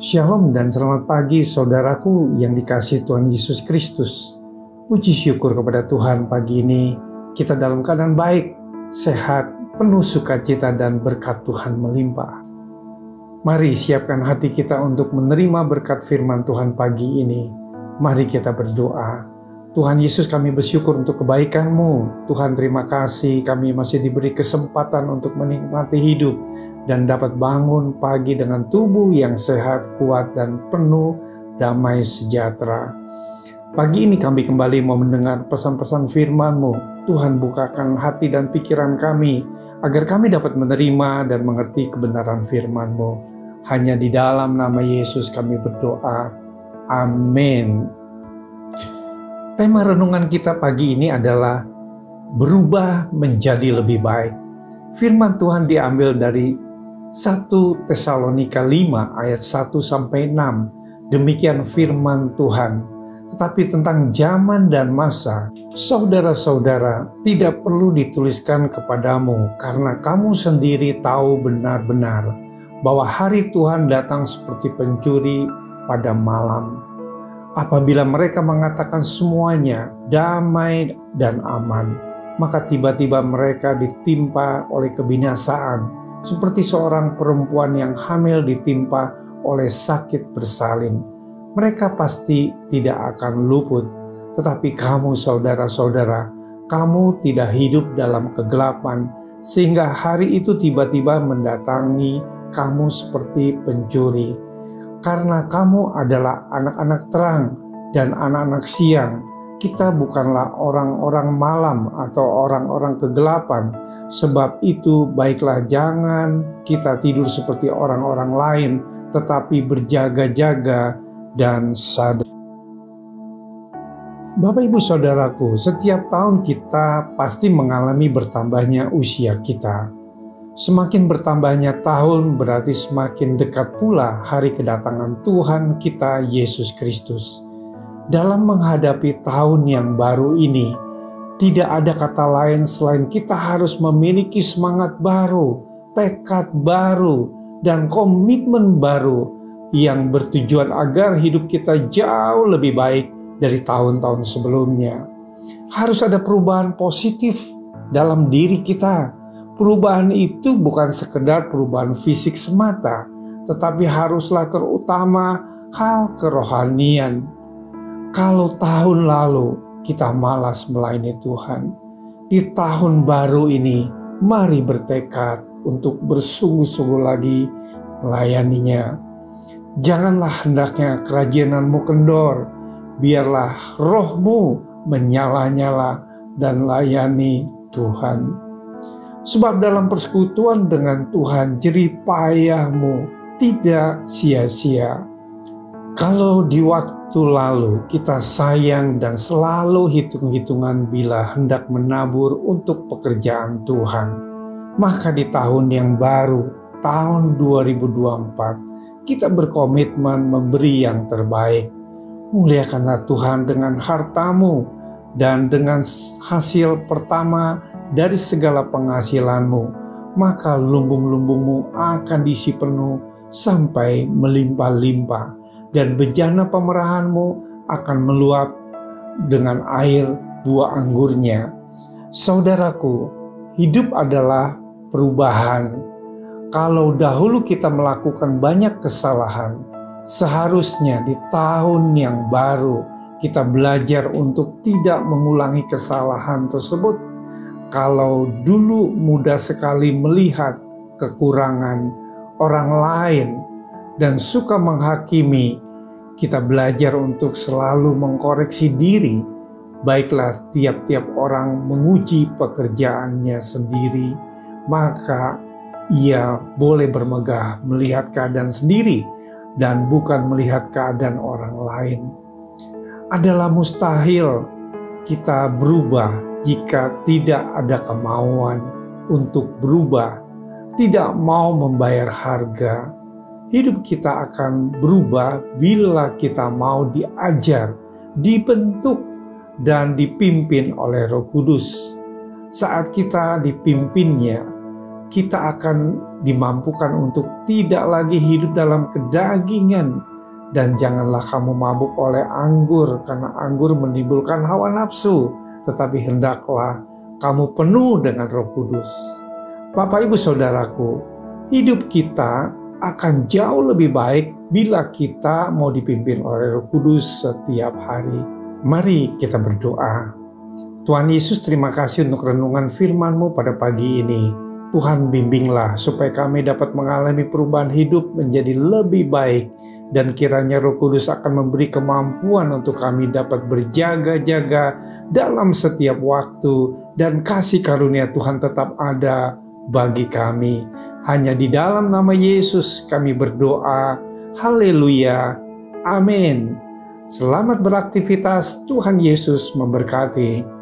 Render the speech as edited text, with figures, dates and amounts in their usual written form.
Shalom dan selamat pagi saudaraku yang dikasihi Tuhan Yesus Kristus. Puji syukur kepada Tuhan pagi ini kita dalam keadaan baik, sehat, penuh sukacita dan berkat Tuhan melimpah. Mari siapkan hati kita untuk menerima berkat firman Tuhan pagi ini. Mari kita berdoa. Tuhan Yesus, kami bersyukur untuk kebaikan-Mu. Tuhan, terima kasih kami masih diberi kesempatan untuk menikmati hidup dan dapat bangun pagi dengan tubuh yang sehat, kuat, dan penuh damai sejahtera. Pagi ini kami kembali mau mendengar pesan-pesan firman-Mu. Tuhan, bukakan hati dan pikiran kami agar kami dapat menerima dan mengerti kebenaran firman-Mu. Hanya di dalam nama Yesus kami berdoa. Amin. Tema renungan kita pagi ini adalah berubah menjadi lebih baik. Firman Tuhan diambil dari 1 Tesalonika 5 ayat 1-6. Demikian firman Tuhan. Tetapi tentang zaman dan masa, saudara-saudara, tidak perlu dituliskan kepadamu, karena kamu sendiri tahu benar-benar bahwa hari Tuhan datang seperti pencuri pada malam. Apabila mereka mengatakan semuanya damai dan aman, maka tiba-tiba mereka ditimpa oleh kebinasaan, seperti seorang perempuan yang hamil ditimpa oleh sakit bersalin. Mereka pasti tidak akan luput, tetapi kamu saudara-saudara, kamu tidak hidup dalam kegelapan, sehingga hari itu tiba-tiba mendatangi kamu seperti pencuri. Karena kamu adalah anak-anak terang dan anak-anak siang, kita bukanlah orang-orang malam atau orang-orang kegelapan. Sebab itu baiklah jangan kita tidur seperti orang-orang lain, tetapi berjaga-jaga dan sadar. Bapak Ibu Saudaraku, setiap tahun kita pasti mengalami bertambahnya usia kita. Semakin bertambahnya tahun berarti semakin dekat pula hari kedatangan Tuhan kita Yesus Kristus. Dalam menghadapi tahun yang baru ini, tidak ada kata lain selain kita harus memiliki semangat baru, tekad baru, dan komitmen baru yang bertujuan agar hidup kita jauh lebih baik dari tahun-tahun sebelumnya. Harus ada perubahan positif dalam diri kita. Perubahan itu bukan sekedar perubahan fisik semata, tetapi haruslah terutama hal kerohanian. Kalau tahun lalu kita malas melayani Tuhan, di tahun baru ini mari bertekad untuk bersungguh-sungguh lagi melayaninya. Janganlah hendaknya kerajiananmu kendor, biarlah rohmu menyala-nyala dan layani Tuhan. Sebab dalam persekutuan dengan Tuhan, jerih payahmu tidak sia-sia. Kalau di waktu lalu kita sayang dan selalu hitung-hitungan bila hendak menabur untuk pekerjaan Tuhan, maka di tahun yang baru, tahun 2024, kita berkomitmen memberi yang terbaik. Muliakanlah Tuhan dengan hartamu dan dengan hasil pertama dari segala penghasilanmu, maka lumbung-lumbungmu akan diisi penuh sampai melimpah-limpah, dan bejana pemerahanmu akan meluap dengan air buah anggurnya. Saudaraku, hidup adalah perubahan. Kalau dahulu kita melakukan banyak kesalahan, seharusnya di tahun yang baru kita belajar untuk tidak mengulangi kesalahan tersebut. Kalau dulu mudah sekali melihat kekurangan orang lain dan suka menghakimi, kita belajar untuk selalu mengkoreksi diri. Baiklah tiap-tiap orang menguji pekerjaannya sendiri, maka ia boleh bermegah melihat keadaan sendiri dan bukan melihat keadaan orang lain. Adalah mustahil kita berubah jika tidak ada kemauan untuk berubah, tidak mau membayar harga. Hidup kita akan berubah bila kita mau diajar, dibentuk, dan dipimpin oleh Roh Kudus. Saat kita dipimpinnya, kita akan dimampukan untuk tidak lagi hidup dalam kedagingan, dan janganlah kamu mabuk oleh anggur, karena anggur menimbulkan hawa nafsu, tetapi hendaklah kamu penuh dengan Roh Kudus. Bapak, Ibu, Saudaraku, hidup kita akan jauh lebih baik bila kita mau dipimpin oleh Roh Kudus setiap hari. Mari kita berdoa. Tuhan Yesus, terima kasih untuk renungan firman-Mu pada pagi ini. Tuhan, bimbinglah supaya kami dapat mengalami perubahan hidup menjadi lebih baik, dan kiranya Roh Kudus akan memberi kemampuan untuk kami dapat berjaga-jaga dalam setiap waktu, dan kasih karunia Tuhan tetap ada bagi kami. Hanya di dalam nama Yesus kami berdoa. Haleluya. Amin. Selamat beraktivitas. Tuhan Yesus memberkati.